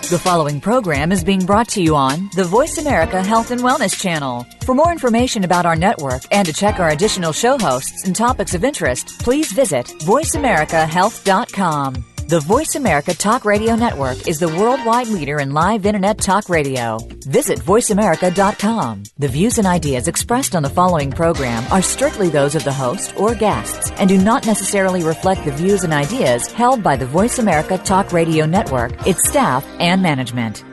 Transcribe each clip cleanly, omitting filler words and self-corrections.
The following program is being brought to you on the Voice America Health and Wellness Channel. For more information about our network and to check our additional show hosts and topics of interest, please visit voiceamericahealth.com. The Voice America Talk Radio Network is the worldwide leader in live Internet talk radio. Visit voiceamerica.com. The views and ideas expressed on the following program are strictly those of the host or guests and do not necessarily reflect the views and ideas held by the Voice America Talk Radio Network, its staff, and management.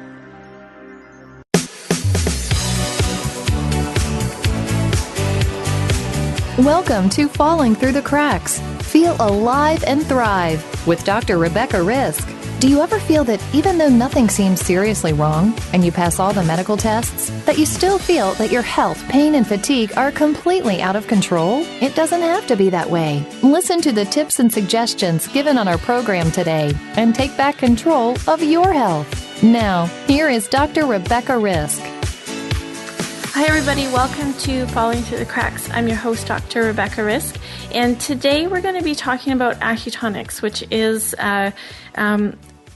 Welcome to Falling Through the Cracks. Feel alive and thrive with Dr. Rebecca Risk. Do you ever feel that even though nothing seems seriously wrong and you pass all the medical tests, that you still feel that your health, pain, and fatigue are completely out of control? It doesn't have to be that way. Listen to the tips and suggestions given on our program today and take back control of your health. Now, here is Dr. Rebecca Risk. Hi everybody, welcome to Falling Through the Cracks. I'm your host, Dr. Rebecca Risk, and today we're going to be talking about Acutonics, which is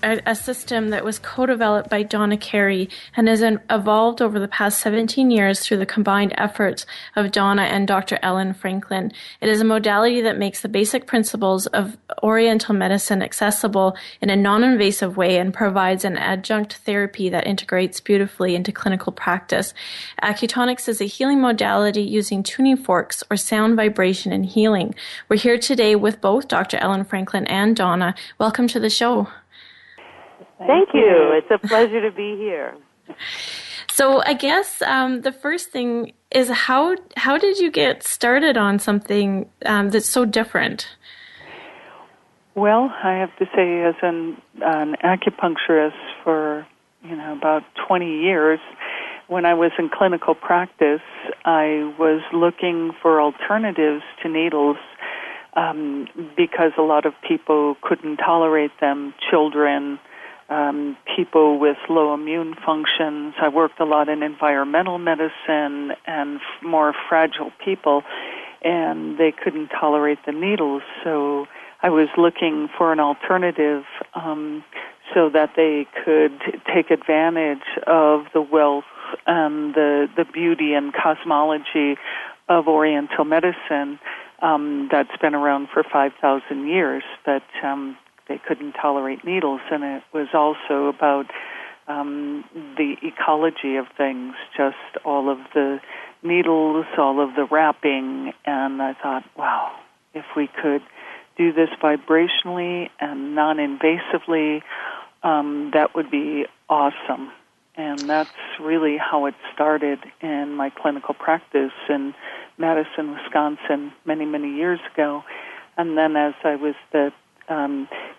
a system that was co-developed by Donna Carey and has evolved over the past 17 years through the combined efforts of Donna and Dr. Ellen Franklin. It is a modality that makes the basic principles of Oriental medicine accessible in a non-invasive way and provides an adjunct therapy that integrates beautifully into clinical practice. Acutonics is a healing modality using tuning forks or sound vibration and healing. We're here today with both Dr. Ellen Franklin and Donna. Welcome to the show. Thank you. It's a pleasure to be here. So I guess the first thing is how did you get started on something that's so different? Well, I have to say, as an acupuncturist for about 20 years, when I was in clinical practice, I was looking for alternatives to needles because a lot of people couldn't tolerate them, children, people with low immune functions. I worked a lot in environmental medicine and more fragile people, and they couldn't tolerate the needles. So I was looking for an alternative so that they could take advantage of the wealth and the beauty and cosmology of Oriental medicine that's been around for 5,000 years, but they couldn't tolerate needles, and it was also about the ecology of things, just all of the needles, all of the wrapping, and I thought, wow, if we could do this vibrationally and non-invasively, that would be awesome. And that's really how it started in my clinical practice in Madison, Wisconsin, many, many years ago. And then as I was the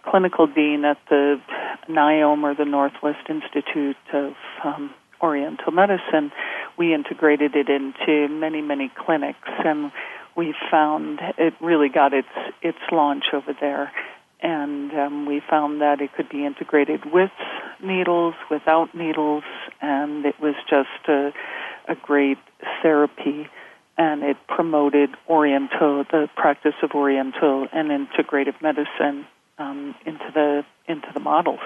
clinical dean at the NIOM, or the Northwest Institute of Oriental Medicine, we integrated it into many, many clinics, and we found it really got its launch over there. And we found that it could be integrated with needles, without needles, and it was just a great therapy. And it promoted the practice of Oriental and integrative medicine into the models.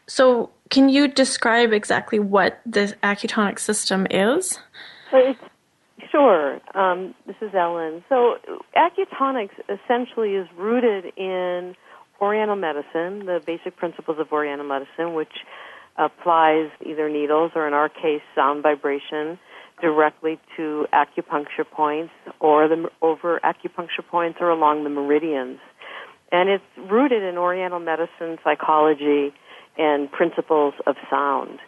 So, can you describe exactly what the Acutonic system is? Sure. This is Ellen. So, Acutonics essentially is rooted in Oriental medicine, the basic principles of Oriental medicine, which applies either needles or, in our case, sound vibration directly to acupuncture points or over acupuncture points or along the meridians. And it's rooted in Oriental medicine, psychology, and principles of sound.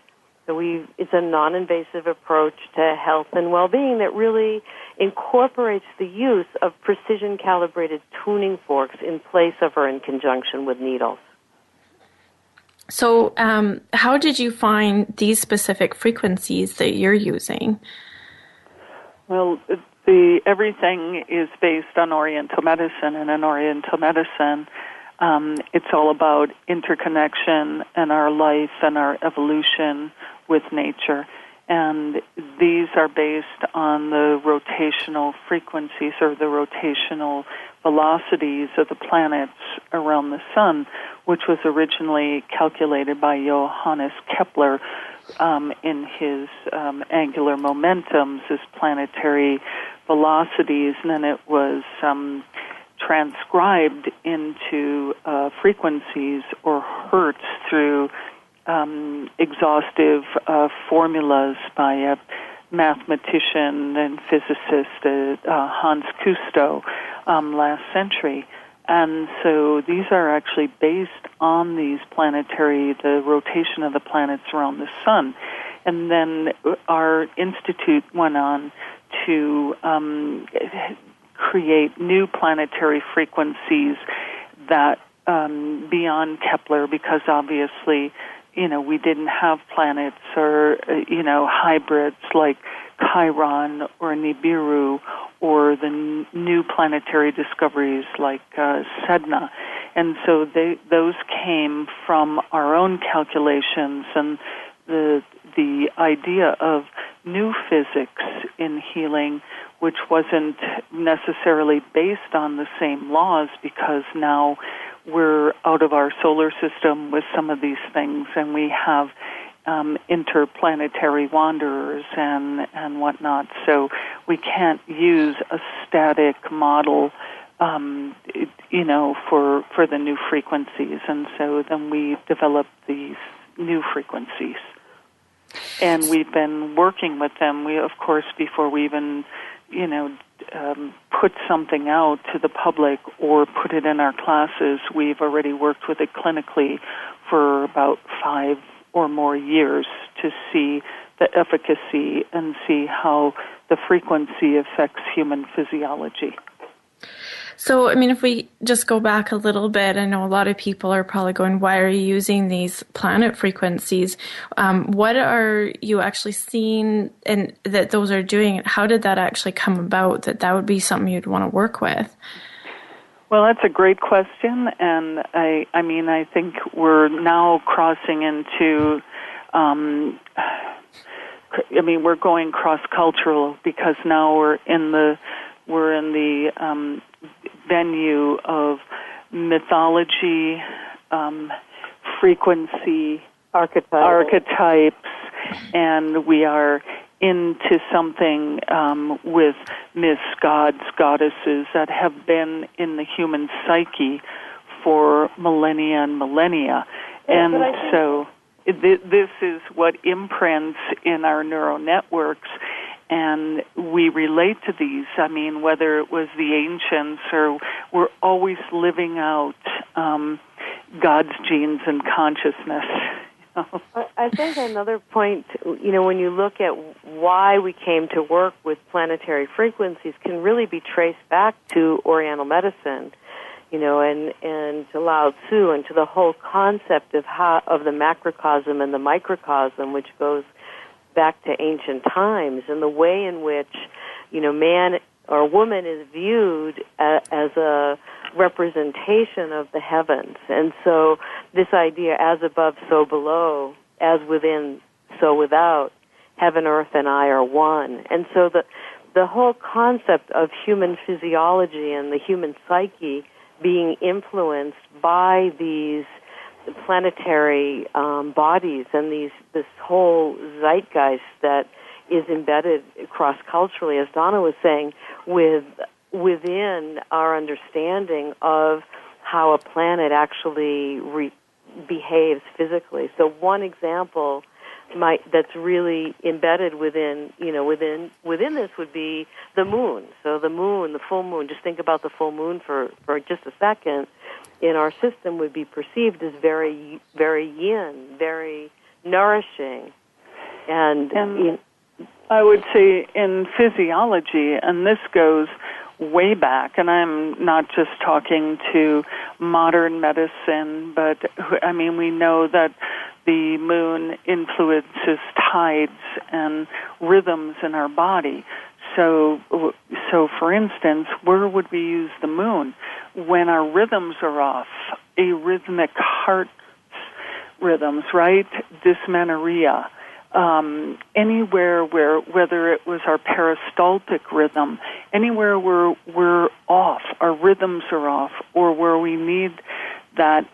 So it's a non-invasive approach to health and well-being that really incorporates the use of precision-calibrated tuning forks in place of or in conjunction with needles. So how did you find these specific frequencies that you're using? Well, everything is based on Oriental medicine, and in Oriental medicine, it's all about interconnection and our life and our evolution with nature. And these are based on the rotational frequencies or the rotational velocities of the planets around the sun, which was originally calculated by Johannes Kepler in his angular momentums as planetary velocities, and then it was transcribed into frequencies or hertz through exhaustive formulas by a mathematician and physicist, Hans Cousteau, last century. And so these are actually based on the rotation of the planets around the sun. And then our institute went on to create new planetary frequencies that beyond Kepler, because obviously, we didn't have planets or, hybrids like Chiron or Nibiru or the new planetary discoveries like Sedna. And so those came from our own calculations, and the idea of new physics in healing, which wasn't necessarily based on the same laws, because now we're out of our solar system with some of these things, and we have interplanetary wanderers and whatnot. So we can't use a static model, for the new frequencies. And so then we developed these new frequencies. And we've been working with them. We, of course, before we even, put something out to the public or put it in our classes, we've already worked with it clinically for about 5 or more years to see the efficacy and see how the frequency affects human physiology. So, if we just go back a little bit, I know a lot of people are probably going, why are you using these planet frequencies? What are you actually seeing and that those are doing? How did that actually come about, that would be something you'd want to work with? Well, that's a great question, and I think we're now crossing into, we're going cross-cultural, because now we're in the venue of mythology, frequency, archetypes, and we are into something with myths, gods, goddesses that have been in the human psyche for millennia and millennia. And so this is what imprints in our neural networks, and we relate to these. Whether it was the ancients, or we're always living out God's genes and consciousness. I think another point, when you look at why we came to work with planetary frequencies, can really be traced back to Oriental Medicine, and to Lao Tzu, and to the whole concept of the macrocosm and the microcosm, which goes back to ancient times, and the way in which, man or woman is viewed as a representation of the heavens. And so this idea, as above, so below, as within, so without, heaven, earth, and I are one. And so the whole concept of human physiology and the human psyche being influenced by these planetary bodies and this whole zeitgeist that is embedded cross-culturally, as Donna was saying, within our understanding of how a planet actually behaves physically. So one example that's really embedded within this would be the moon. So the moon, the full moon, just think about the full moon for just a second, in our system would be perceived as very, very yin, very nourishing. And I would say in physiology, and this goes way back, and I'm not just talking to modern medicine, but we know that the moon influences tides and rhythms in our body. So for instance, where would we use the moon? When our rhythms are off, arrhythmic heart rhythms, right? Dysmenorrhea, anywhere where, whether it was our peristaltic rhythm, anywhere where we're off, our rhythms are off, or where we need that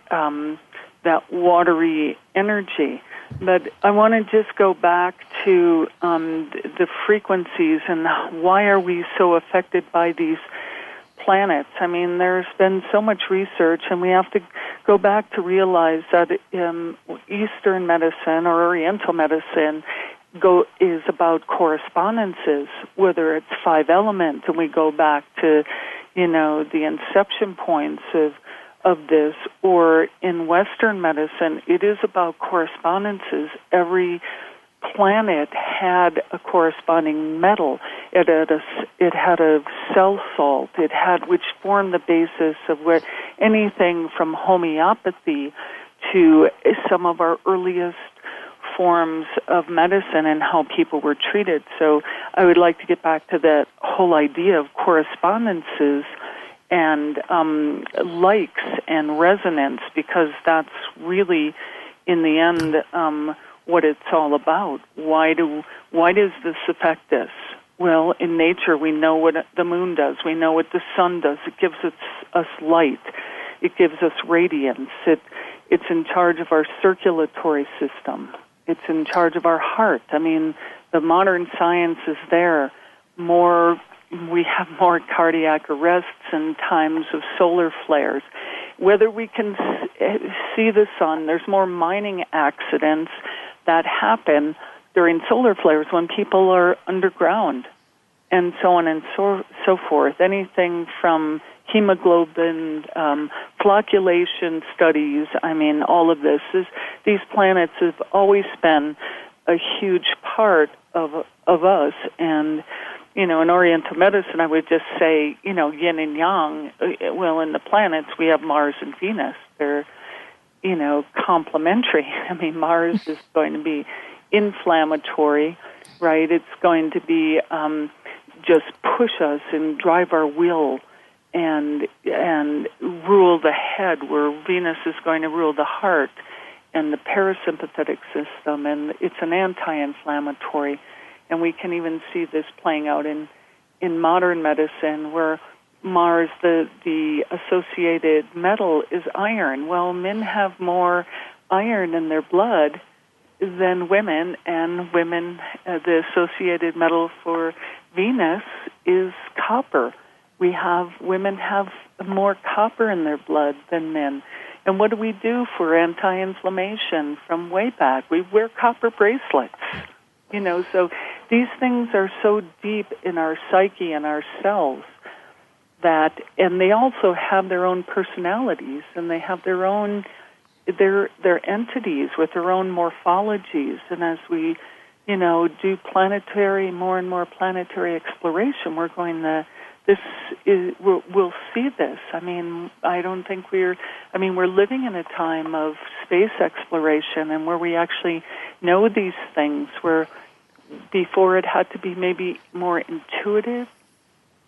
watery energy. But I want to just go back to the frequencies and why are we so affected by these planets. I mean, there's been so much research, and we have to go back to realize that Eastern medicine or Oriental medicine is about correspondences, whether it's 5 elements, and we go back to, the inception points of this, or in Western medicine, it is about correspondences. Every planet had a corresponding metal. It had a cell salt. Which formed the basis of anything from homeopathy to some of our earliest forms of medicine and how people were treated. So I would like to get back to that whole idea of correspondences and likes and resonance, because that's really, in the end, what it's all about. Why does this affect us? Well, in nature, we know what the moon does. We know what the sun does. It gives us light. It gives us radiance. It's in charge of our circulatory system. It's in charge of our heart. I mean, the modern science is there. We have more cardiac arrests and times of solar flares. Whether we can see the sun, there's more mining accidents that happen during solar flares when people are underground, and so on and so forth. Anything from hemoglobin, flocculation studies, I mean, all of this these planets have always been a huge part of us. And in Oriental medicine, I would just say, yin and yang. Well, in the planets, we have Mars and Venus. They're, complementary. I mean, Mars is going to be inflammatory, right? It's going to be just push us and drive our will and rule the head, where Venus is going to rule the heart and the parasympathetic system, and it's an anti-inflammatory. And we can even see this playing out in modern medicine, where Mars, the associated metal is iron. Well, men have more iron in their blood than women, and women, the associated metal for Venus is copper. Women have more copper in their blood than men. And what do we do for anti-inflammation from way back? We wear copper bracelets. So these things are so deep in our psyche and our cells and they also have their own personalities, and they have their own, their entities with their own morphologies. And as we, do more and more planetary exploration, we'll see this. I mean, I don't think we're living in a time of space exploration, and where we actually know these things, where before it had to be maybe more intuitive,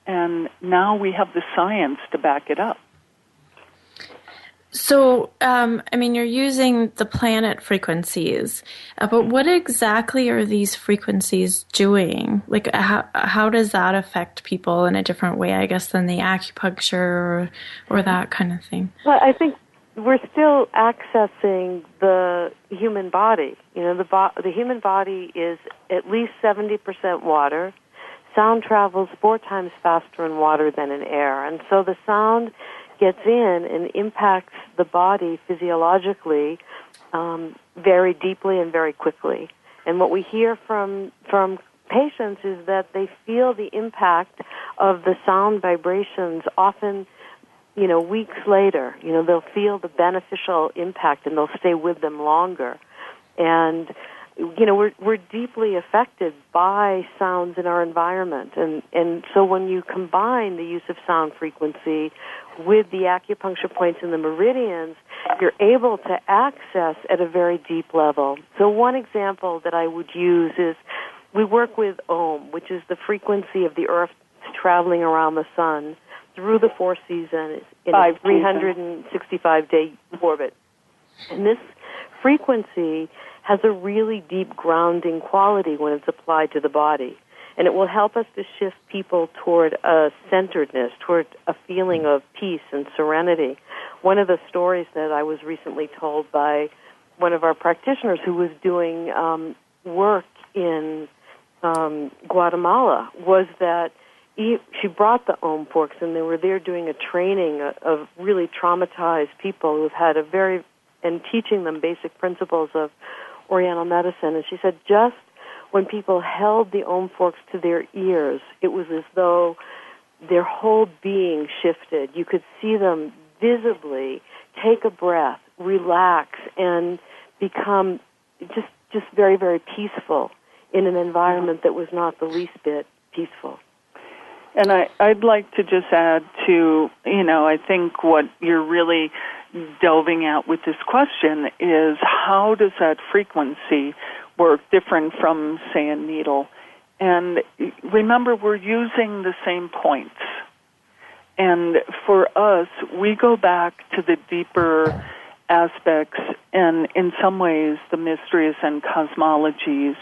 and now we have the science to back it up. So, you're using the planet frequencies, but what exactly are these frequencies doing? Like, how does that affect people in a different way, I guess, than the acupuncture or that kind of thing? Well, I think we're still accessing the human body. The human body is at least 70% water. Sound travels 4 times faster in water than in air, and so the sound gets in and impacts the body physiologically very deeply and very quickly. And what we hear from patients is that they feel the impact of the sound vibrations often, weeks later. They'll feel the beneficial impact, and they'll stay with them longer. And we're deeply affected by sounds in our environment, and so when you combine the use of sound frequency with the acupuncture points and the meridians, you're able to access at a very deep level. So one example that I would use is we work with Om, which is the frequency of the Earth traveling around the sun through the 4 seasons in a 365-day orbit. And this frequency has a really deep grounding quality when it's applied to the body. And it will help us to shift people toward a centeredness, toward a feeling of peace and serenity. One of the stories that I was recently told by one of our practitioners who was doing work in Guatemala was that she brought the Om Forks, and they were there doing a training of really traumatized people who've had and teaching them basic principles of Oriental medicine. And she said just when people held the Om Forks to their ears, it was as though their whole being shifted. You could see them visibly take a breath, relax, and become just very, very peaceful in an environment that was not the least bit peaceful. And I'd like to just add to, I think what you're really delving at with this question is how does that frequency work different from, say, a needle? And remember, we're using the same points. And for us, we go back to the deeper aspects and, in some ways, the mysteries and cosmologies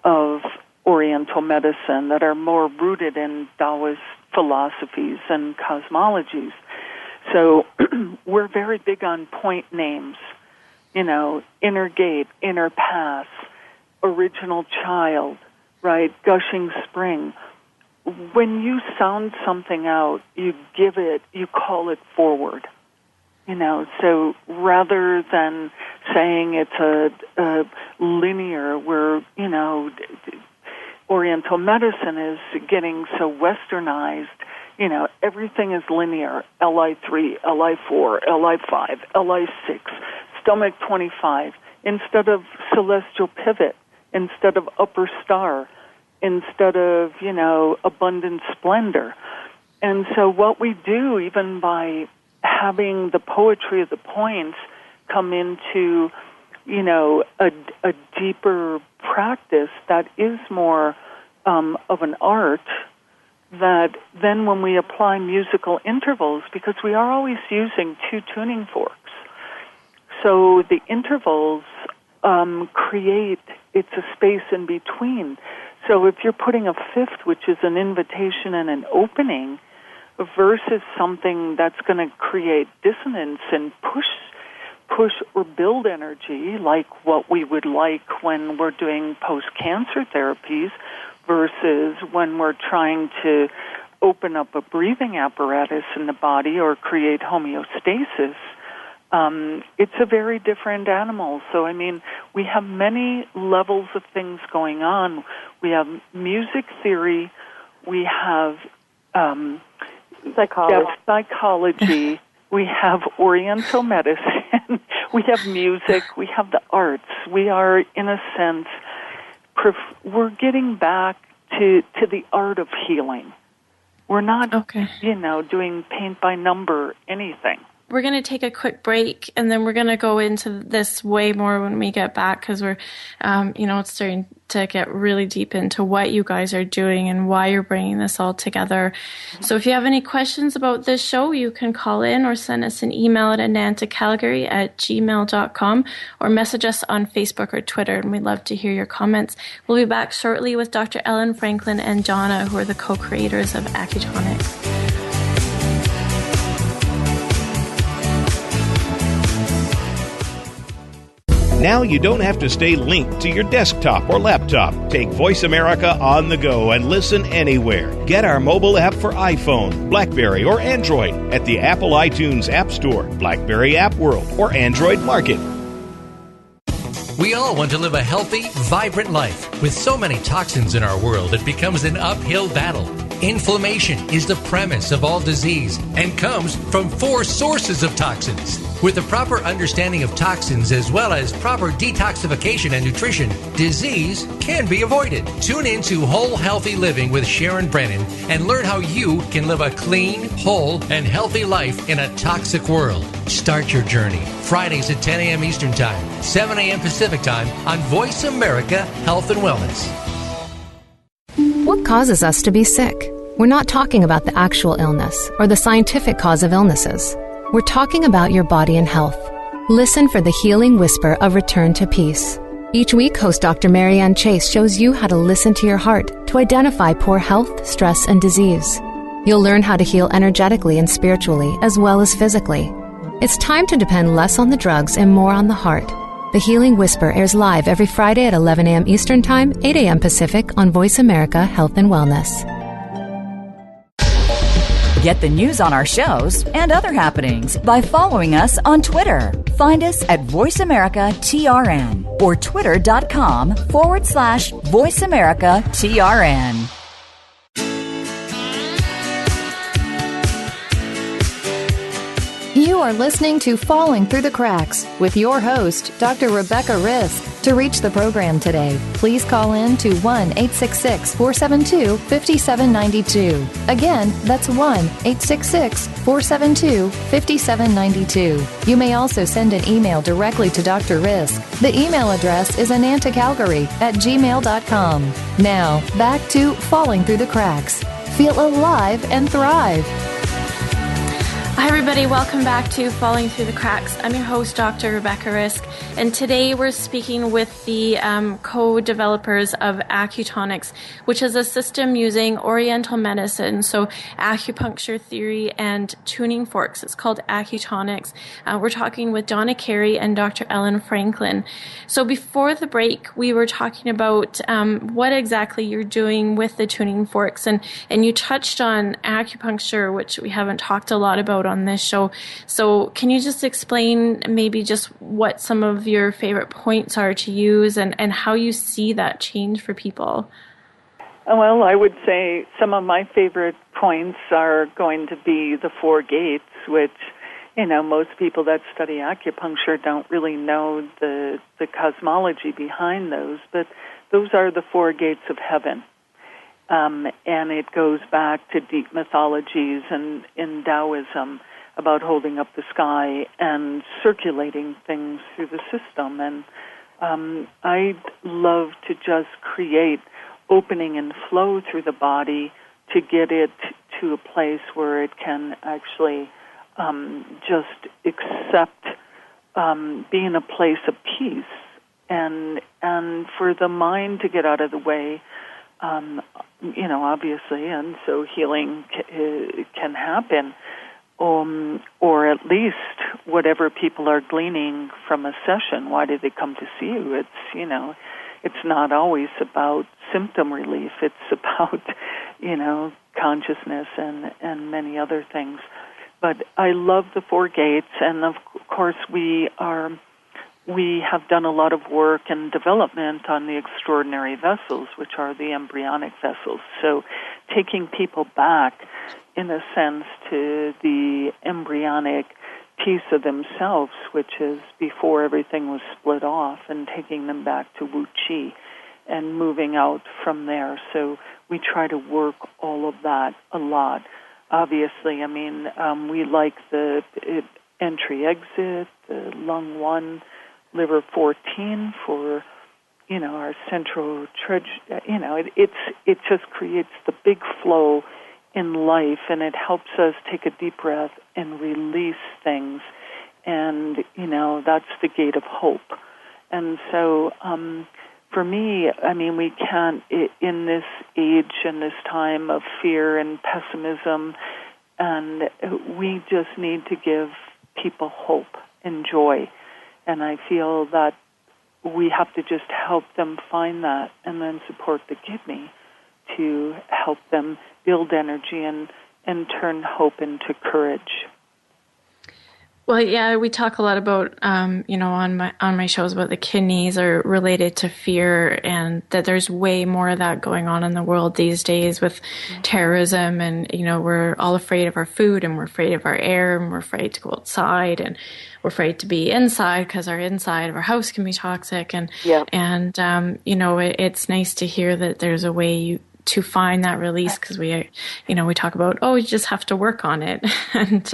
of Oriental medicine that are more rooted in Taoist philosophies and cosmologies. So we're very big on point names, inner gate, inner path, original child, right, gushing spring. When you sound something out, you call it forward. So rather than saying it's a linear where, Oriental medicine is getting so westernized, everything is linear, Li3, Li4, Li5, Li6, stomach 25, instead of celestial pivot, instead of upper star, instead of, abundant splendor. And so what we do, even by having the poetry of the points come into, a deeper practice that is more of an art, that then when we apply musical intervals, because we are always using two tuning forks, so the intervals it's a space in between. So if you're putting a fifth, which is an invitation and an opening, versus something that's going to create dissonance and push or build energy, like what we would like when we're doing post-cancer therapies, versus when we're trying to open up a breathing apparatus in the body or create homeostasis, it's a very different animal. So, we have many levels of things going on. We have music theory, we have psychology, we have Oriental medicine, we have music, we have the arts. We are, in a sense, we're getting back to the art of healing. We're not, doing paint by number anything. We're going to take a quick break, and then we're going to go into this way more when we get back, because we're, it's starting to get really deep into what you guys are doing and why you're bringing this all together. So if you have any questions about this show, you can call in or send us an email at anantacalgary@gmail.com or message us on Facebook or Twitter, and we'd love to hear your comments. We'll be back shortly with Dr. Ellen Franklin and Donna, who are the co-creators of Acutonics. Now you don't have to stay linked to your desktop or laptop. Take Voice America on the go and listen anywhere. Get our mobile app for iPhone, BlackBerry, or Android at the Apple iTunes App Store, BlackBerry App World, or Android Market. We all want to live a healthy, vibrant life. With so many toxins in our world, it becomes an uphill battle. Inflammation is the premise of all disease and comes from 4 sources of toxins. With the proper understanding of toxins as well as proper detoxification and nutrition, disease can be avoided. Tune in to Whole Healthy Living with Sharon Brennan and learn how you can live a clean, whole, and healthy life in a toxic world. Start your journey Fridays at 10 a.m. Eastern Time, 7 a.m. Pacific Time on Voice America Health and Wellness. What causes us to be sick? We're not talking about the actual illness or the scientific cause of illnesses. We're talking about your body and health. Listen for the healing whisper of return to peace. Each week, host Dr. Marianne Chase shows you how to listen to your heart to identify poor health, stress, and disease. You'll learn how to heal energetically and spiritually, as well as physically. It's time to depend less on the drugs and more on the heart. The Healing Whisper airs live every Friday at 11 a.m. Eastern Time, 8 a.m. Pacific on Voice America Health and Wellness. Get the news on our shows and other happenings by following us on Twitter. Find us at Voice America TRN or twitter.com/Voice America TRN. You are listening to Falling Through the Cracks with your host, Dr. Rebecca Risk. To reach the program today, please call in to 1-866-472-5792. Again, that's 1-866-472-5792. You may also send an email directly to Dr. Risk. The email address is anantacalgary@gmail.com. Now, back to Falling Through the Cracks. Feel alive and thrive. Hi everybody, welcome back to Falling Through the Cracks. I'm your host, Dr. Rebecca Risk, and today we're speaking with the co-developers of Acutonics, which is a system using Oriental Medicine, so acupuncture theory and tuning forks. It's called Acutonics. We're talking with Donna Carey and Dr. Ellen Franklin. So before the break, we were talking about what exactly you're doing with the tuning forks, and you touched on acupuncture, which we haven't talked a lot about on this show. So can you just explain maybe just what some of your favorite points are to use and how you see that change for people? Well, I would say some of my favorite points are going to be the 4 gates, which, most people that study acupuncture don't really know the cosmology behind those, but those are the 4 gates of heaven. And it goes back to deep mythologies and in Taoism about holding up the sky and circulating things through the system. And I'd love to just create opening and flow through the body to get it to a place where it can actually just accept being a place of peace and for the mind to get out of the way. Obviously, and so healing can happen, or at least whatever people are gleaning from a session. Why do they come to see you? It's not always about symptom relief. It's about, consciousness and many other things. But I love the 4 gates, and of course we have done a lot of work and development on the extraordinary vessels, which are the embryonic vessels. So taking people back, in a sense, to the embryonic piece of themselves, which is before everything was split off, and taking them back to Wu Chi and moving out from there. So we try to work all of that a lot. Obviously, we like the entry-exit, the lung 1, liver 14 for, our central it just creates the big flow in life, and it helps us take a deep breath and release things. And, that's the gate of hope. And so, for me, we can't, in this age and this time of fear and pessimism, and we just need to give people hope and joy. And I feel that we have to just help them find that and then support the kidney to help them build energy and turn hope into courage. Well, yeah, we talk a lot about, on my shows about the kidneys are related to fear, and that there's way more of that going on in the world these days with terrorism, and, we're all afraid of our food, and we're afraid of our air, and we're afraid to go outside, and we're afraid to be inside because our inside of our house can be toxic. And, it's nice to hear that there's a way to find that release, because we talk about, you just have to work on it. And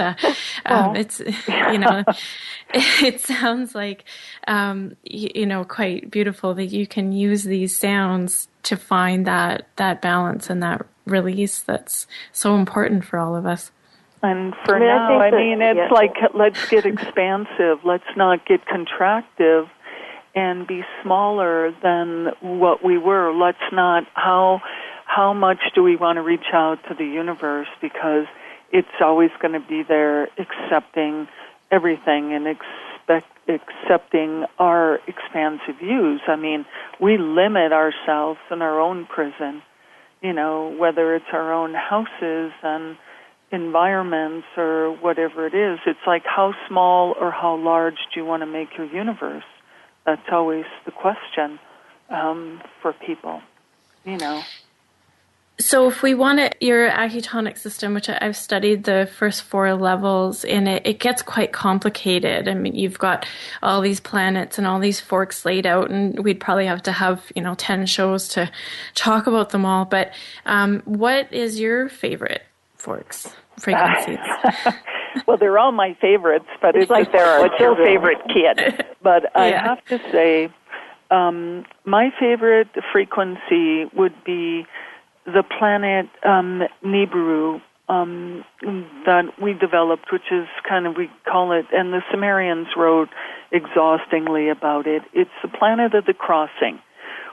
it's, it sounds like, quite beautiful that you can use these sounds to find that balance and that release that's so important for all of us. And for now, it's like, let's get expansive. Let's not get contractive. And and be smaller than what we were. Let's not, how much do we want to reach out to the universe, because it's always going to be there accepting everything and accepting our expansive views. I mean, we limit ourselves in our own prison, whether it's our own houses and environments or whatever it is. It's like, how small or how large do you want to make your universe? That's always the question for people, So if we want your Acutonic system, which I've studied the first 4 levels in it gets quite complicated. I mean, you've got all these planets and all these forks laid out, and we'd probably have to have, 10 shows to talk about them all. But what is your favorite frequencies? Well, they're all my favorites, but it's like, what's your favorite kid? But I have to say, my favorite frequency would be the planet Nibiru that we developed, which is we call it, and the Sumerians wrote exhaustingly about it. It's the planet of the crossing,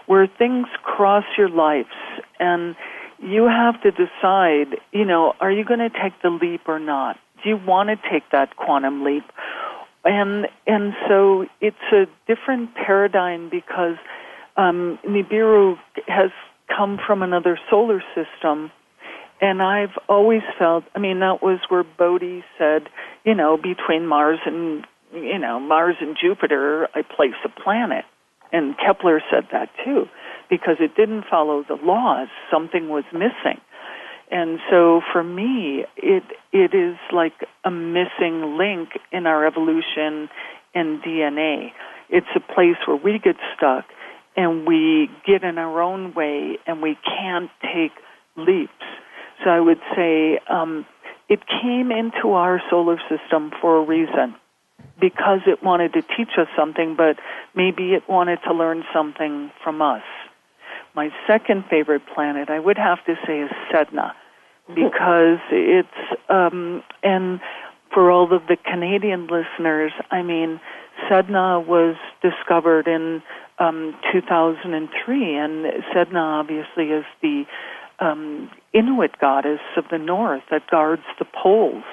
where things cross your lives, and you have to decide, are you going to take the leap or not? Do you want to take that quantum leap? And so it's a different paradigm, because Nibiru has come from another solar system, and I've always felt, that was where Bodhi said, between Mars and Jupiter, I place a planet. And Kepler said that too, because it didn't follow the laws. Something was missing. And so for me, it is like a missing link in our evolution and DNA. It's a place where we get stuck, and we get in our own way, and we can't take leaps. So I would say it came into our solar system for a reason, because it wanted to teach us something, but maybe it wanted to learn something from us. My second favorite planet, I would have to say, is Sedna, because it's, and for all of the Canadian listeners, Sedna was discovered in 2003, and Sedna obviously is the Inuit goddess of the north that guards the poles.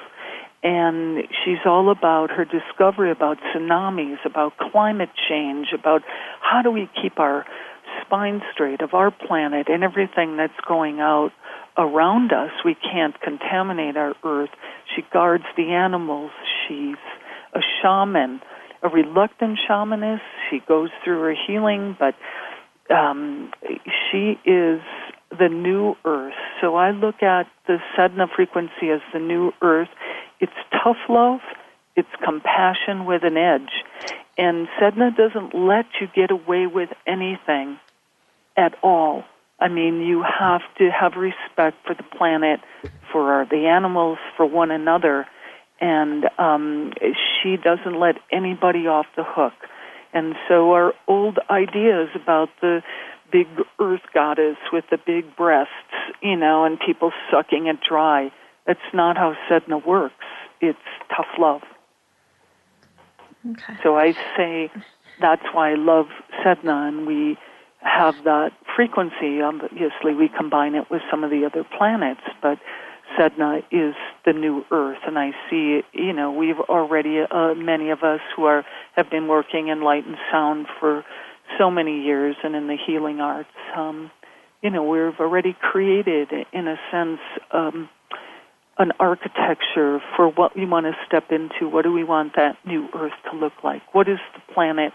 And she's all about her discovery about tsunamis, about climate change, about how do we keep our spine straight of our planet and everything that's going out around us. We can't contaminate our earth. She guards the animals. She's a shaman, a reluctant shamanist. She goes through her healing, but she is the new earth. So I look at the Sedna frequency as the new earth. It's tough love. It's compassion with an edge. And Sedna doesn't let you get away with anything at all. You have to have respect for the planet, for the animals, for one another. And she doesn't let anybody off the hook. And so our old ideas about the big earth goddess with the big breasts, and people sucking it dry, that's not how Sedna works. It's tough love. Okay. So I say that's why I love Sedna, and we have that frequency. Obviously, we combine it with some of the other planets, but Sedna is the new earth, and I see, we've already, many of us who have been working in light and sound for so many years and in the healing arts, we've already created, in a sense, an architecture for what we want to step into. What do we want that new earth to look like? What is the planet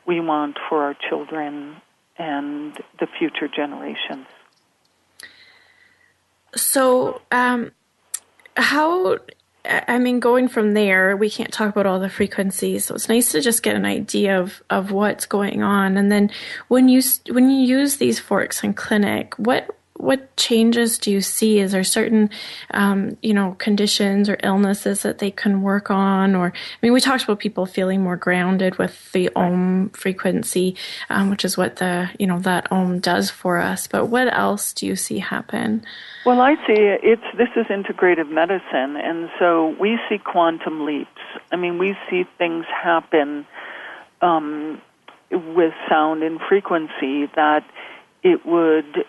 we want for our children and the future generations? So, going from there, we can't talk about all the frequencies, so it's nice to just get an idea of what's going on. And then when you use these forks in clinic, what changes do you see? Is there certain, conditions or illnesses that they can work on? Or, we talked about people feeling more grounded with the Om frequency, which is what that Om does for us. But what else do you see happen? Well, I see this is integrative medicine, and so we see quantum leaps. We see things happen with sound and frequency, that it would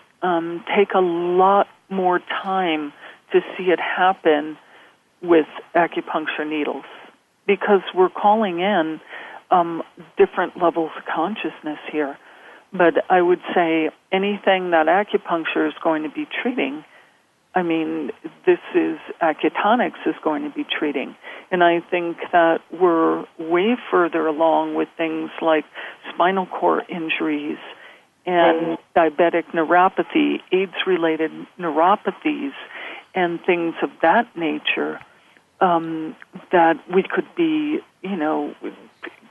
take a lot more time to see it happen with acupuncture needles, because we're calling in different levels of consciousness here. But I would say anything that acupuncture is going to be treating, I mean, this is Acutonics is going to be treating. And I think that we're way further along with things like spinal cord injuries and diabetic neuropathy, AIDS-related neuropathies, and things of that nature, that we could be,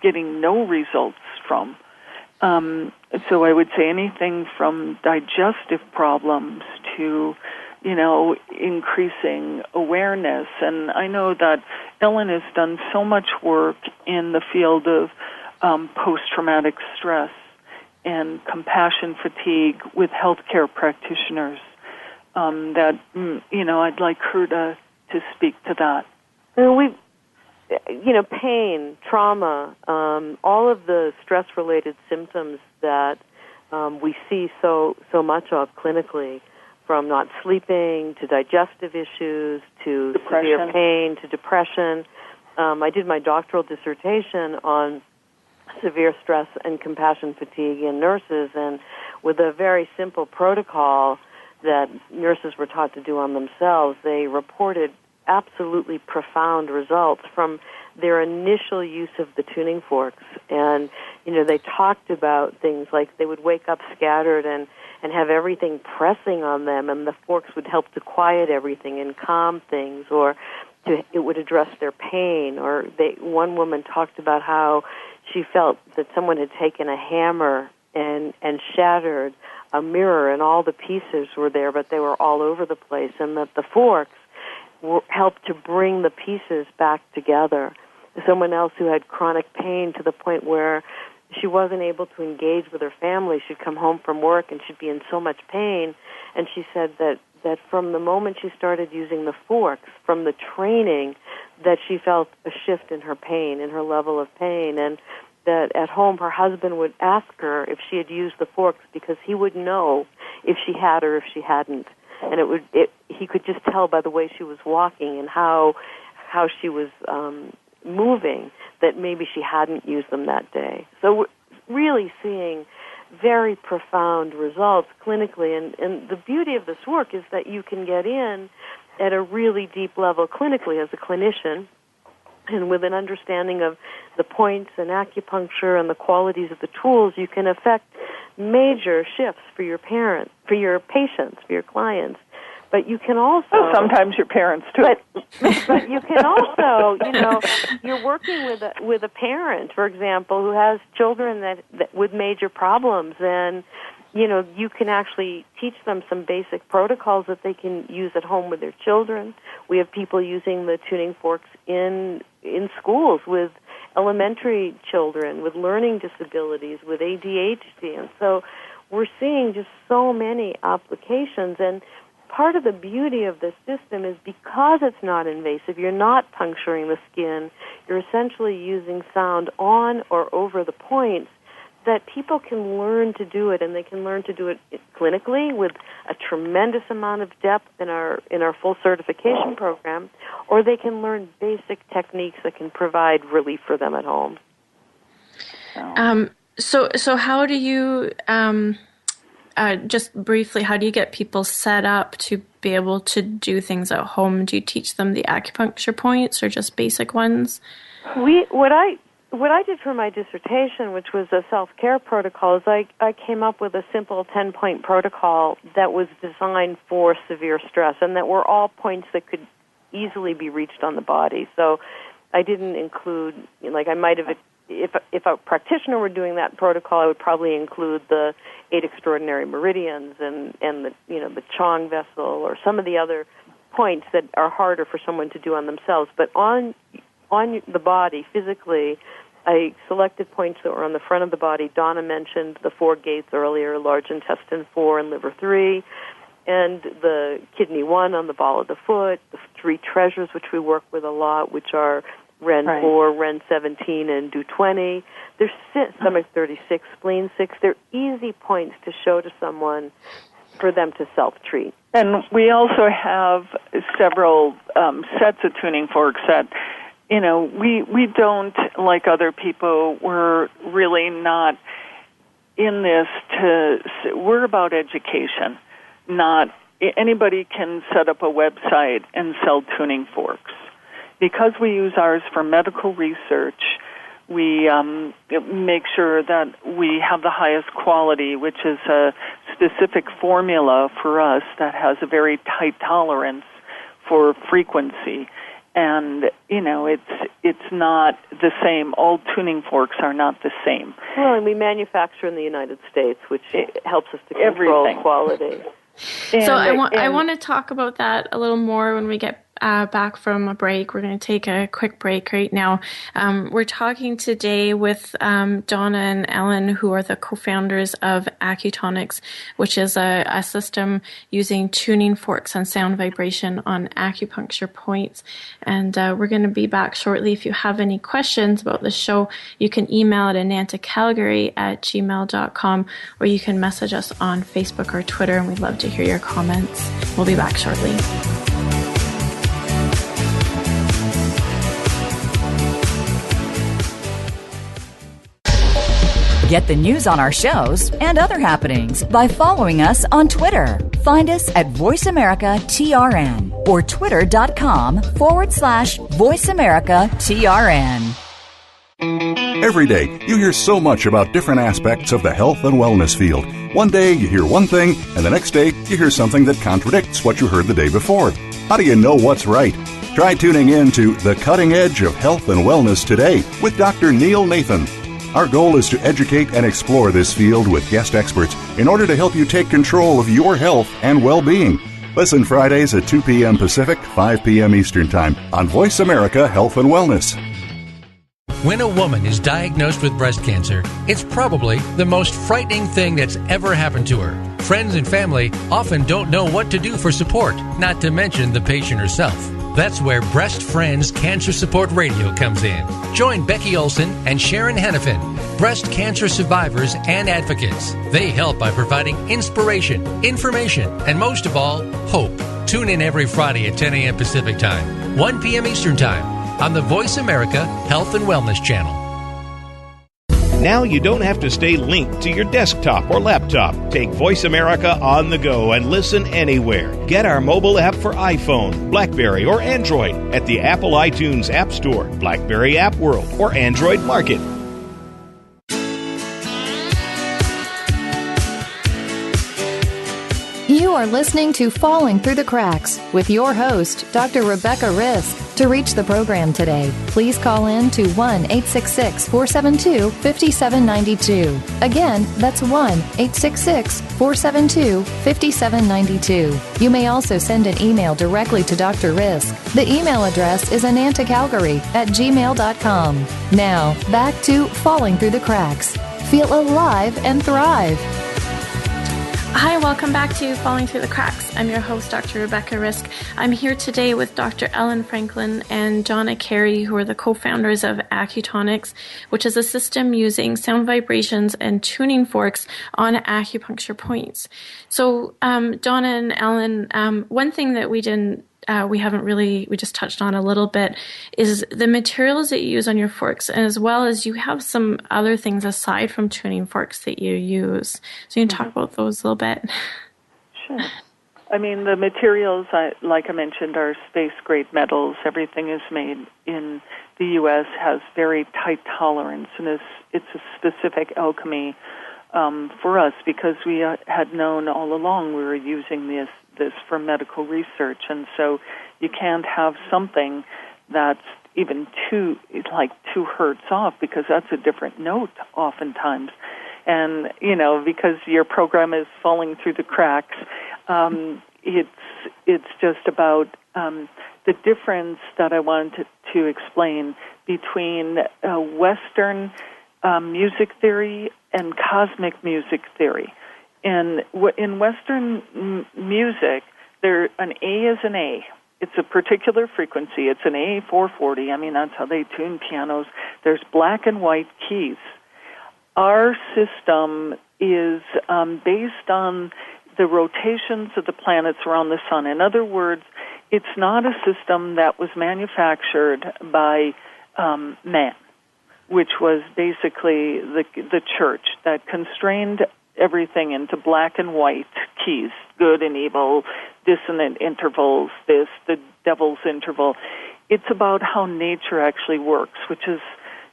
getting no results from. So I would say anything from digestive problems to, increasing awareness. And I know that Ellen has done so much work in the field of post-traumatic stress and compassion fatigue with healthcare practitioners, that, I'd like her to speak to that. Pain, trauma, all of the stress-related symptoms that we see so much of clinically, from not sleeping to digestive issues to severe pain to depression. I did my doctoral dissertation on severe stress and compassion fatigue in nurses, and with a very simple protocol that nurses were taught to do on themselves, they reported absolutely profound results from their initial use of the tuning forks. And, they talked about things like they would wake up scattered and have everything pressing on them, and the forks would help to quiet everything and calm things, or it would address their pain. Or one woman talked about how she felt that someone had taken a hammer and shattered a mirror, and all the pieces were there, but they were all over the place, and that the forks helped to bring the pieces back together. Someone else who had chronic pain to the point where she wasn't able to engage with her family. She'd come home from work and she'd be in so much pain, and she said that from the moment she started using the forks, from the training, that she felt a shift in her pain, in her level of pain, and that at home her husband would ask her if she had used the forks because he would know if she had or if she hadn't. And he could just tell by the way she was walking and how she was moving that maybe she hadn't used them that day. So we're really seeing very profound results clinically. And the beauty of this work is that you can get in at a really deep level clinically as a clinician, and with an understanding of the points and acupuncture and the qualities of the tools, you can affect major shifts for your parents, for your patients, for your clients. But you can also... sometimes your parents, too. But you can also, you're working with a parent, for example, who has children that with major problems, and, you can actually teach them some basic protocols that they can use at home with their children. We have people using the tuning forks in schools with elementary children, with learning disabilities, with ADHD. And so we're seeing just so many applications. And part of the beauty of this system is because it's not invasive, you're not puncturing the skin, you're essentially using sound on or over the points, that people can learn to do it, and they can learn to do it clinically with a tremendous amount of depth in our full certification program, or they can learn basic techniques that can provide relief for them at home. So how do you, just briefly, how do you get people set up to be able to do things at home? Do you teach them the acupuncture points or just basic ones? What I did for my dissertation, which was a self-care protocol, is I came up with a simple 10-point protocol that was designed for severe stress, and that were all points that could easily be reached on the body. So I didn't include, I might have, if a practitioner were doing that protocol, I would probably include the 8 extraordinary meridians and the Chong vessel or some of the other points that are harder for someone to do on themselves. But on the body, physically, I selected points that were on the front of the body. Donna mentioned the 4 gates earlier, large intestine 4 and liver 3, and the kidney 1 on the ball of the foot, the 3 treasures, which we work with a lot, which are Ren 4, Ren 17, and do 20. There's stomach 36, spleen 6. They're easy points to show to someone for them to self-treat. And we also have several sets of tuning forks that, we don't, like other people, we're really not in this we're about education, not anybody can set up a website and sell tuning forks. Because we use ours for medical research, we make sure that we have the highest quality, which is a specific formula for us that has a very tight tolerance for frequency. And, it's not the same. All tuning forks are not the same. Well, and we manufacture in the United States, which helps us to control quality. So I want to talk about that a little more when we get back from a break. We're going to take a quick break right now. We're talking today with Donna and Ellen, who are the co-founders of Acutonics, which is a system using tuning forks and sound vibration on acupuncture points. And we're going to be back shortly. If you have any questions about the show, you can email at anantacalgary@gmail.com, or you can message us on Facebook or Twitter, and we'd love to hear your comments. We'll be back shortly. Get the news on our shows and other happenings by following us on Twitter. Find us at VoiceAmericaTRN or twitter.com/VoiceAmericaTRN. Every day, you hear so much about different aspects of the health and wellness field. One day, you hear one thing, and the next day, you hear something that contradicts what you heard the day before. How do you know what's right? Try tuning in to The Cutting Edge of Health and Wellness today with Dr. Neil Nathan. Our goal is to educate and explore this field with guest experts in order to help you take control of your health and well-being. Listen Fridays at 2 p.m. Pacific, 5 p.m. Eastern Time on Voice America Health and Wellness. When a woman is diagnosed with breast cancer, it's probably the most frightening thing that's ever happened to her. Friends and family often don't know what to do for support, not to mention the patient herself. That's where Breast Friends Cancer Support Radio comes in. Join Becky Olson and Sharon Hennepin, breast cancer survivors and advocates. They help by providing inspiration, information, and most of all, hope. Tune in every Friday at 10 a.m. Pacific Time, 1 p.m. Eastern Time on the Voice America Health and Wellness Channel. Now you don't have to stay linked to your desktop or laptop. Take Voice America on the go and listen anywhere. Get our mobile app for iPhone, BlackBerry, or Android at the Apple iTunes App Store, BlackBerry App World, or Android Market. You are listening to Falling Through the Cracks with your host, Dr. Rebecca Risk. To reach the program today, please call in to 1-866-472-5792. Again, that's 1-866-472-5792. You may also send an email directly to Dr. Risk. The email address is anantacalgary@gmail.com. Now, back to Falling Through the Cracks. Feel alive and thrive. Hi, welcome back to Falling Through the Cracks. I'm your host, Dr. Rebecca Risk. I'm here today with Dr. Ellen Franklin and Donna Carey, who are the co-founders of Acutonics, which is a system using sound vibrations and tuning forks on acupuncture points. So, Donna and Ellen, one thing that we just touched on a little bit is the materials that you use on your forks, as well as you have some other things aside from tuning forks that you use. So you can talk about those a little bit. Sure. I mean, the materials, like I mentioned, are space-grade metals. Everything is made in the U.S., has very tight tolerance, and it's a specific alchemy for us because we had known all along we were using this for medical research, and so you can't have something that's even two hertz off because that's a different note oftentimes. And, because your program is falling through the cracks, it's just about the difference that I wanted to explain between Western music theory and cosmic music theory. And in Western music, an A is an A, It's a particular frequency. It's an A440. I mean, that's how they tune pianos. There's black and white keys. Our system is based on the rotations of the planets around the sun. In other words, it's not a system that was manufactured by man, which was basically the church that constrained everything into black and white keys, good and evil, dissonant intervals, the devil's interval. It's about how nature actually works, which is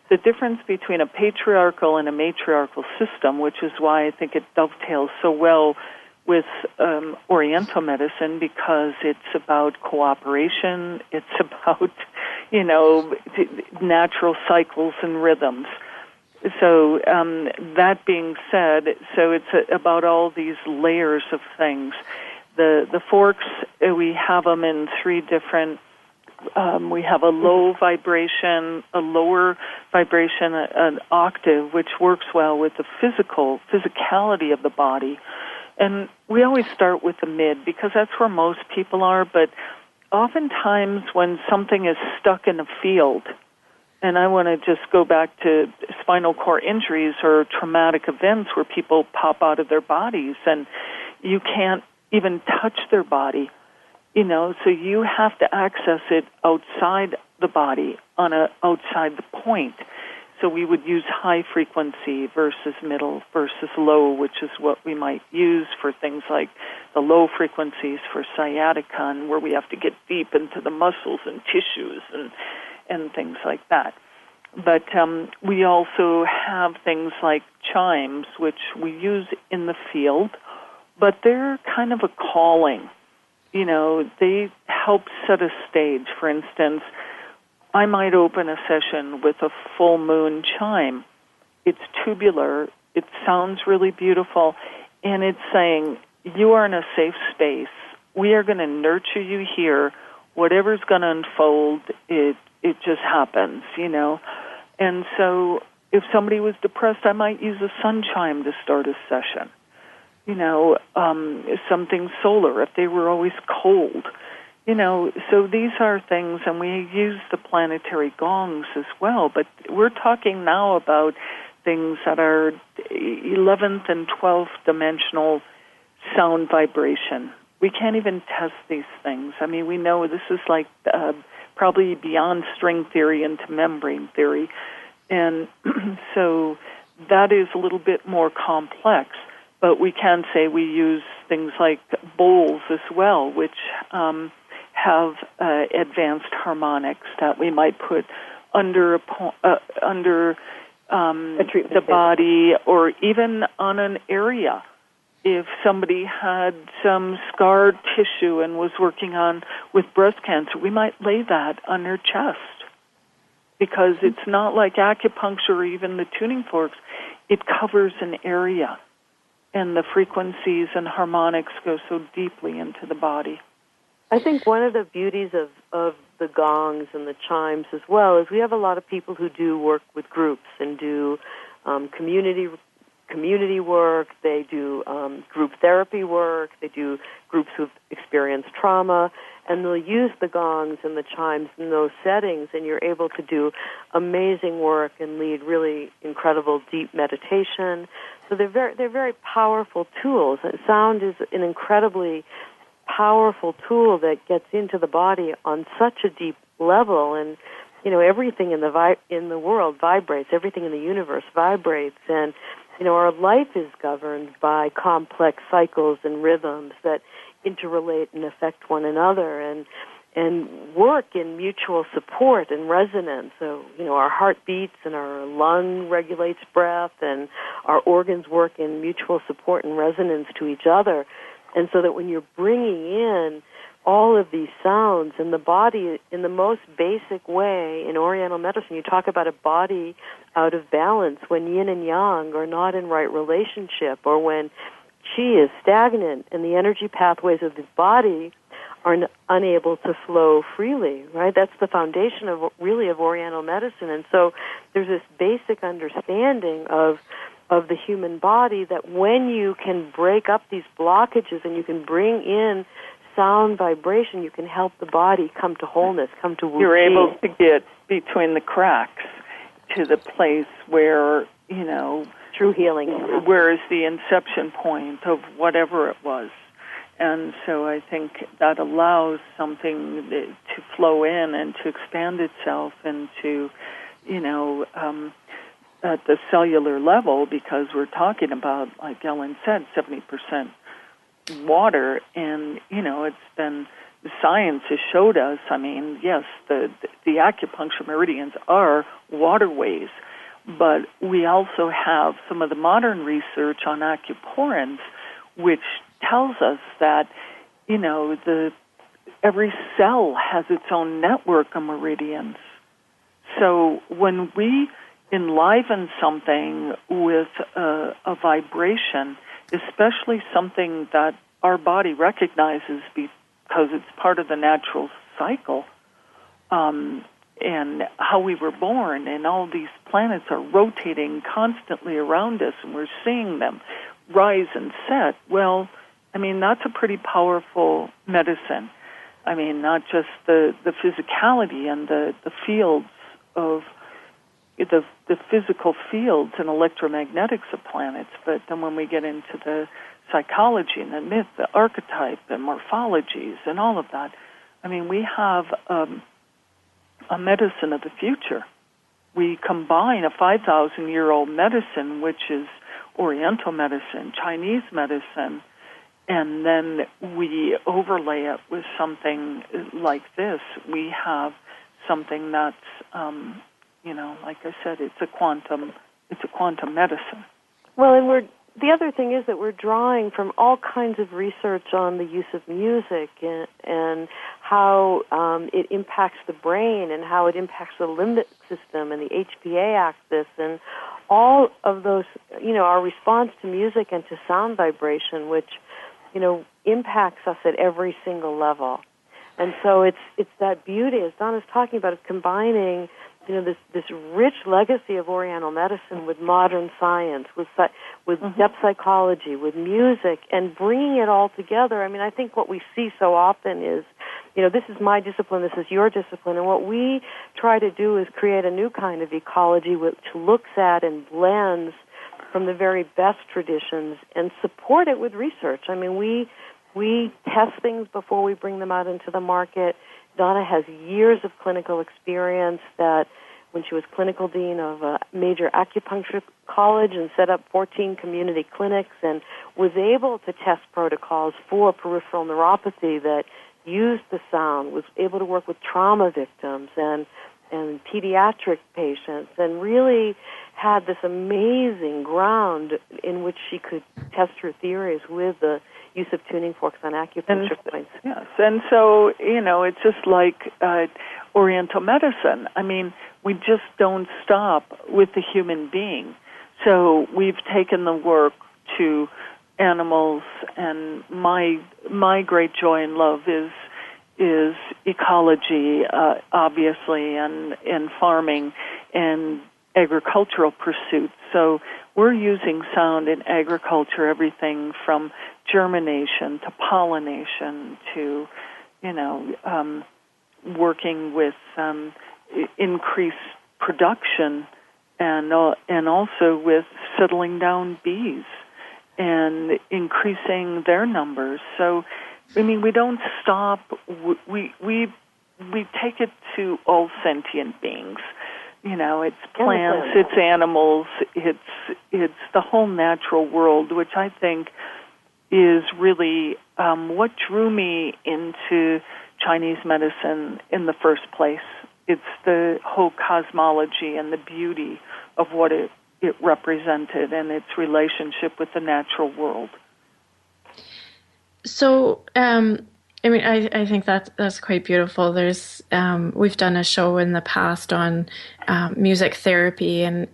the difference between a patriarchal and a matriarchal system, which is why I think it dovetails so well with Oriental medicine, because it's about cooperation, it's about, natural cycles and rhythms. So that being said, so it's about all these layers of things. The forks, we have them in three different, we have a low vibration, a lower vibration, an octave, which works well with the physicality of the body. And we always start with the mid because that's where most people are, but oftentimes when something is stuck in a field, and I want to just go back to spinal cord injuries or traumatic events where people pop out of their bodies and you can't even touch their body, so you have to access it outside the body, outside the point. So we would use high frequency versus middle versus low, which is what we might use for things like the low frequencies for sciatica, and where we have to get deep into the muscles and tissues and things like that. But we also have things like chimes, which we use in the field, but they're kind of a calling. They help set a stage. For instance, I might open a session with a full moon chime. It's tubular. It sounds really beautiful. And it's saying, you are in a safe space. We are going to nurture you here. Whatever's going to unfold, it just happens, And so if somebody was depressed, I might use a sun chime to start a session. Something solar if they were always cold. So these are things, and we use the planetary gongs as well, but we're talking now about things that are 11th and 12th dimensional sound vibration. We can't even test these things. I mean, we know this is like probably beyond string theory into membrane theory, and so that is a little bit more complex, but we can say we use things like bowls as well, which have advanced harmonics that we might put under the body or even on an area. If somebody had some scarred tissue and was working on with breast cancer, we might lay that on their chest because it's not like acupuncture or even the tuning forks. It covers an area, and the frequencies and harmonics go so deeply into the body. I think one of the beauties of the gongs and the chimes as well is we have a lot of people who do work with groups and do community work, they do group therapy work, they do groups who've experienced trauma, and they'll use the gongs and the chimes in those settings, and you're able to do amazing work and lead really incredible deep meditation. So they're very powerful tools. Sound is an incredibly powerful tool that gets into the body on such a deep level, and everything in the world vibrates, everything in the universe vibrates, and our life is governed by complex cycles and rhythms that interrelate and affect one another and work in mutual support and resonance. So, our heart beats and our lung regulates breath and our organs work in mutual support and resonance to each other. And so that when you're bringing in all of these sounds in the body in the most basic way in Oriental medicine, you talk about a body out of balance when yin and yang are not in right relationship, or when qi is stagnant and the energy pathways of the body are unable to flow freely, right? That's the foundation of Oriental medicine. And so there's this basic understanding of the human body that when you can break up these blockages and you can bring in sound vibration, you can help the body come to wholeness, come to wu-chi. You're able to get between the cracks to the place where, true healing. Where is the inception point of whatever it was. And so I think that allows something to flow in and to expand itself into, at the cellular level, because we're talking about, like Ellen said, 70% water. And, it's been, the science has showed us, yes, the acupuncture meridians are waterways, but we also have some of the modern research on acuporins, which tells us that, every cell has its own network of meridians. So when we enliven something with a vibration, especially something that our body recognizes because it's part of the natural cycle, and how we were born, and all these planets are rotating constantly around us, and we're seeing them rise and set. Well, that's a pretty powerful medicine. Not just the physicality and the fields of the physical fields and electromagnetics of planets, but then when we get into the psychology and the myth, the archetype and morphologies and all of that, we have a medicine of the future. We combine a 5,000-year-old medicine, which is Oriental medicine, Chinese medicine, and then we overlay it with something like this. We have something that's, like I said, it's a quantum medicine. Well, and the other thing is that we're drawing from all kinds of research on the use of music and how it impacts the brain and how it impacts the limbic system and the HPA axis and all of those, our response to music and to sound vibration, which, impacts us at every single level. And so it's that beauty, as Donna's talking about, of combining this rich legacy of Oriental medicine with modern science, with depth psychology, with music, and bringing it all together. I think what we see so often is, this is my discipline, this is your discipline, and what we try to do is create a new kind of ecology which looks at and blends from the very best traditions and support it with research. We test things before we bring them out into the market. Donna has years of clinical experience that when she was clinical dean of a major acupuncture college and set up 14 community clinics and was able to test protocols for peripheral neuropathy that used the sound, was able to work with trauma victims and pediatric patients, and really had this amazing ground in which she could test her theories with the use of tuning forks on acupuncture points. Yes, and so, it's just like Oriental medicine. We just don't stop with the human being. So we've taken the work to animals, and my great joy and love is ecology, obviously, and farming and agricultural pursuits. So we're using sound in agriculture, everything from germination to pollination to, working with increased production and also with settling down bees and increasing their numbers. So, we don't stop. We take it to all sentient beings. It's plants, it's animals, it's the whole natural world, which I think is really what drew me into Chinese medicine in the first place. It's the whole cosmology and the beauty of what it represented and its relationship with the natural world. So, I think that's quite beautiful. There's we've done a show in the past on music therapy, and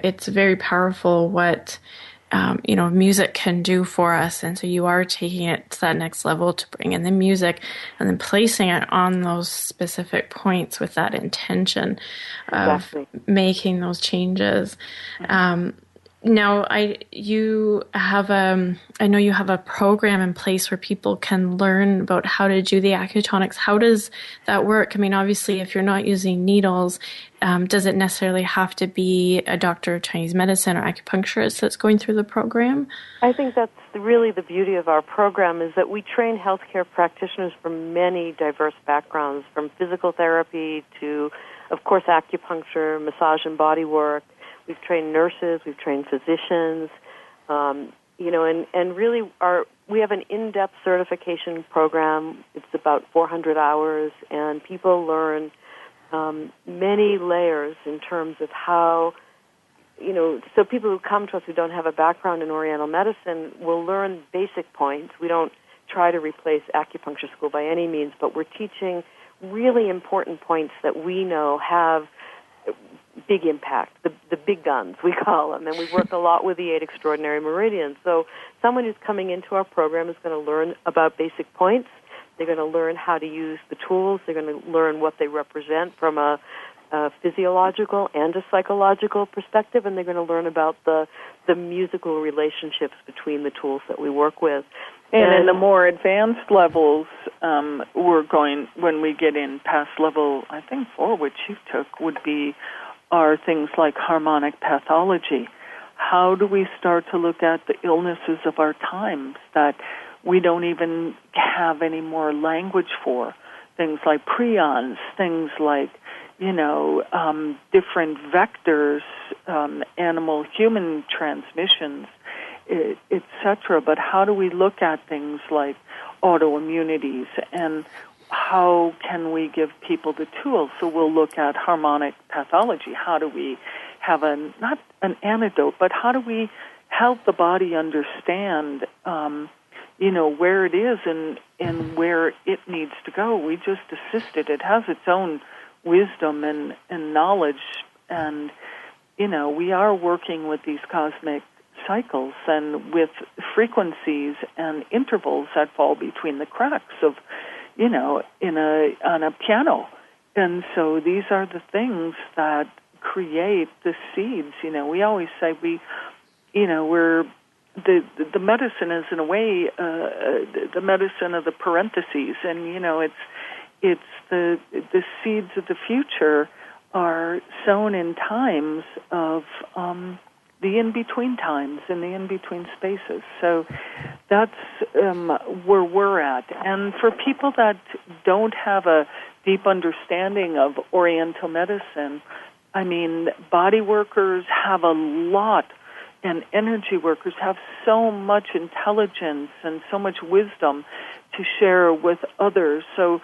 it's very powerful what music can do for us. And so you are taking it to that next level to bring in the music and then placing it on those specific points with that intention of making those changes. Now, I know you have a program in place where people can learn about how to do the acutonics. How does that work? I mean, obviously, if you're not using needles, does it necessarily have to be a doctor of Chinese medicine or acupuncturist that's going through the program? I think that's really the beauty of our program, is that we train healthcare practitioners from many diverse backgrounds, from physical therapy to, of course, acupuncture, massage and bodywork. We've trained nurses, we've trained physicians, and really we have an in-depth certification program. It's about 400 hours, and people learn many layers in terms of how, so people who come to us who don't have a background in Oriental medicine will learn basic points. We don't try to replace acupuncture school by any means, but we're teaching really important points that we know have big impact, the big guns, we call them. And we work a lot with the 8 extraordinary meridians. So someone who's coming into our program is going to learn about basic points. They're going to learn how to use the tools. They're going to learn what they represent from a physiological and a psychological perspective, and they're going to learn about the musical relationships between the tools that we work with. And in the more advanced levels, when we get in past level, I think 4, which you took, are things like harmonic pathology. How do we start to look at the illnesses of our times that we don't even have any more language for? Things like prions, things like, different vectors, animal-human transmissions, etc. But how do we look at things like autoimmunities, and how can we give people the tools? So we'll look at harmonic pathology. How do we have not an antidote, but how do we help the body understand, where it is and where it needs to go? We just assist it. It has its own wisdom and knowledge, and, we are working with these cosmic cycles and with frequencies and intervals that fall between the cracks of, on a piano. And so these are the things that create the seeds. We always say we're the medicine is in a way the medicine of the parentheses, and it's the seeds of the future are sown in times of the in-between times and the in-between spaces. So that's where we're at. And for people that don't have a deep understanding of Oriental medicine, I mean, body workers have a lot, and energy workers have so much intelligence and so much wisdom to share with others. So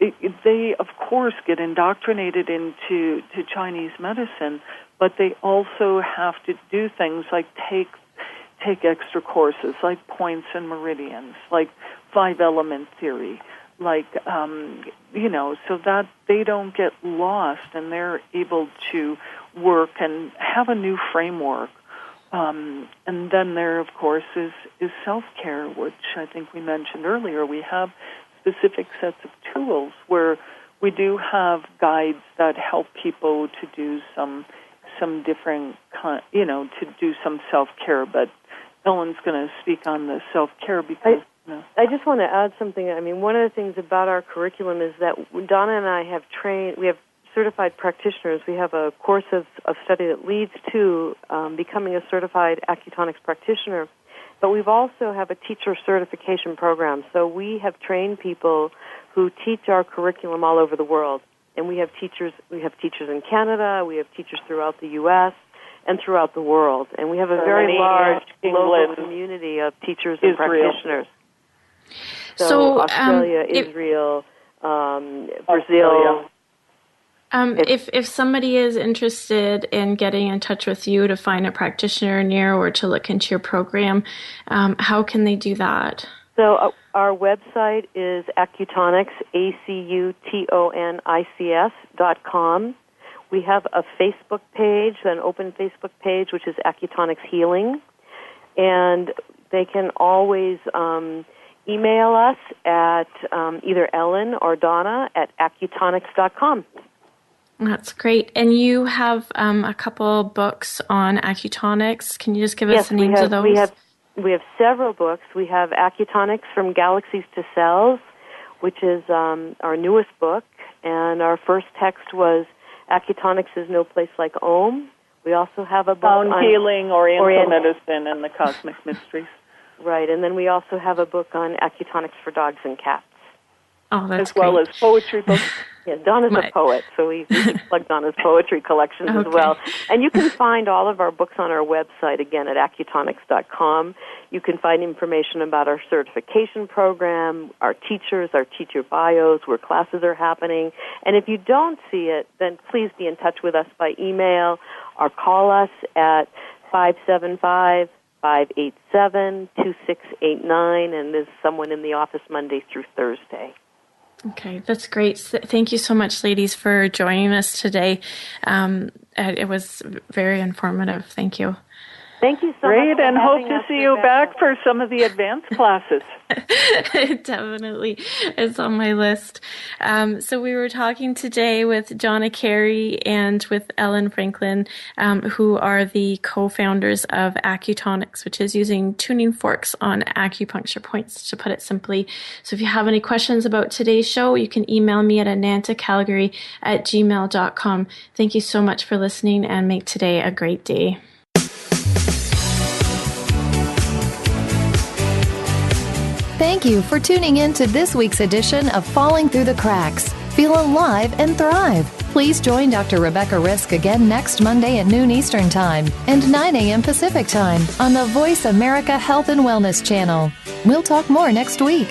they, of course, get indoctrinated into Chinese medicine, but they also have to do things like take extra courses, like points and meridians, like 5-element theory, like, so that they don't get lost and they're able to work and have a new framework. And then there, of course, is self-care, which I think we mentioned earlier. We have specific sets of tools where we do have guides that help people to do some different, to do some self-care. But Ellen's going to speak on the self-care because... I just want to add something. I mean, one of the things about our curriculum is that Donna and I have we have certified practitioners. We have a course of study that leads to becoming a certified Acutonics practitioner. But we've also have a teacher certification program. So we have trained people who teach our curriculum all over the world. And we have teachers in Canada, we have teachers throughout the U.S., and throughout the world. And we have a very large global community of teachers and practitioners. So Australia, Israel, Brazil. If somebody is interested in getting in touch with you to find a practitioner near or to look into your program, how can they do that? So our website is Acutonics, ACUTONICS.com. We have a Facebook page, an open Facebook page, which is Acutonics Healing. And they can always email us at either Ellen or Donna at Acutonics.com. That's great. And you have a couple books on Acutonics. Can you just give us the names of those? We have several books. We have Acutonics from Galaxies to Cells, which is our newest book. And our first text was Acutonics is No Place Like Om. We also have a book on healing, Oriental Medicine, and the Cosmic Mysteries. Right. And then we also have a book on Acutonics for Dogs and Cats. Oh, that's as well as poetry books. Yeah, Donna's a poet, so we plug Donna's poetry collections as well. And you can find all of our books on our website, again, at acutonics.com. You can find information about our certification program, our teachers, our teacher bios, where classes are happening. And if you don't see it, then please be in touch with us by email or call us at 575-587-2689, and there's someone in the office Monday through Thursday. Okay, that's great. Thank you so much, ladies, for joining us today. It was very informative. Thank you. Thank you so much. Great, and hope to see you back for some of the advanced classes. Definitely. It's on my list. So we were talking today with Donna Carey and with Ellen Franklin, who are the co-founders of Acutonics, which is using tuning forks on acupuncture points, to put it simply. So if you have any questions about today's show, you can email me at anantacalgary@gmail.com. Thank you so much for listening, and make today a great day. Thank you for tuning in to this week's edition of Falling Through the Cracks. Feel alive and thrive. Please join Dr. Rebecca Risk again next Monday at noon Eastern Time and 9 a.m. Pacific Time on the Voice America Health and Wellness channel. We'll talk more next week.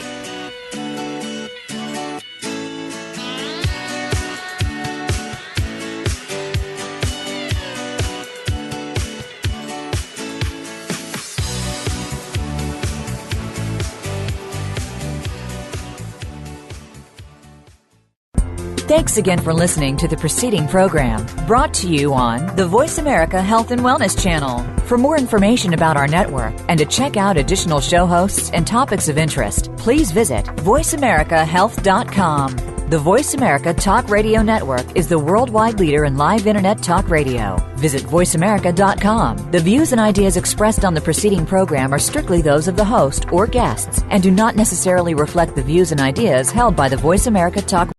Thanks again for listening to the preceding program, brought to you on the Voice America Health and Wellness channel. For more information about our network and to check out additional show hosts and topics of interest, please visit voiceamericahealth.com. The Voice America Talk Radio Network is the worldwide leader in live Internet talk radio. Visit voiceamerica.com. The views and ideas expressed on the preceding program are strictly those of the host or guests and do not necessarily reflect the views and ideas held by the Voice America Talk